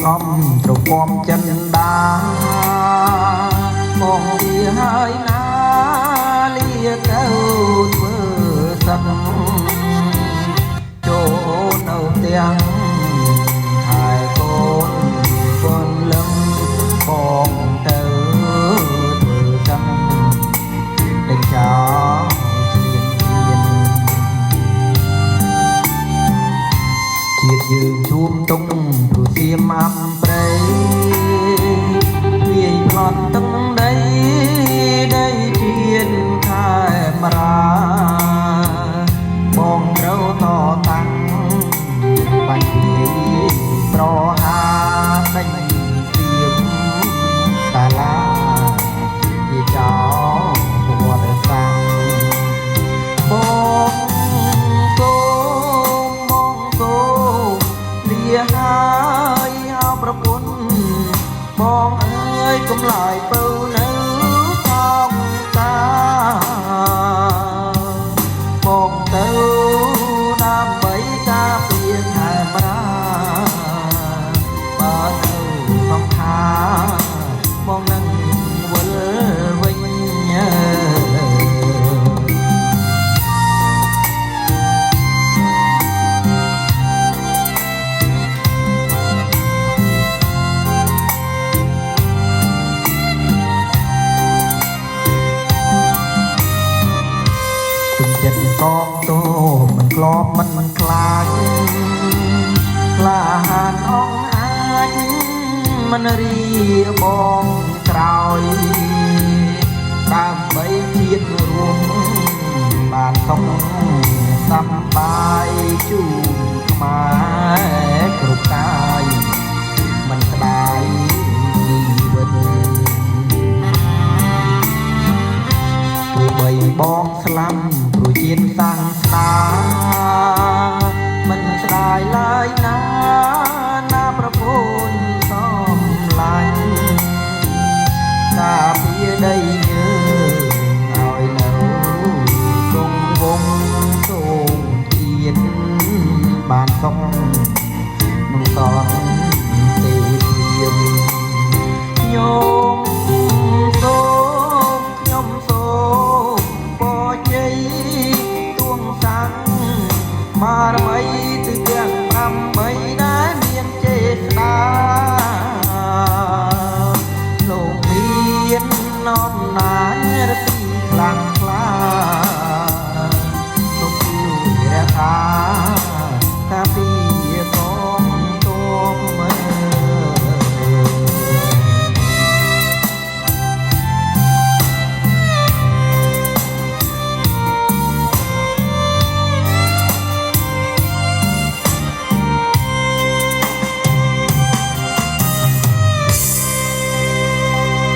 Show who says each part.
Speaker 1: ងំត្រពំចិនដាបងវាហើយណាលាទៅធ្វើសឹកចូលនៅទាំងថែកូនពនលឹងបងទៅធ្វើសឹកលេងចោលជាតិយើងជួមទុំព្រោះសៀមអំព្រៃវាយផ្លន់ទឹកដីដីជាតិខែមរាបងត្រូវតតាំងបាញ់ពីប្រហាដេញសៀមតាឡាជាចោលវត្តសាំងបងហើយហៅប្រពន្ធបងអើយកុំឡាយពៅនៅកោកតាបងទៅដើម្បីការពារខែមរាបើនៅក្នុងខាបងនឹងវិលវិញចិត្តកងតោមិនក្លបមិនខ្លាចក្លាហានអងអាចមិនរីបងក្រោយដើម្បីជាតិរួមបានសុខសប្បាយជូនខ្មែរ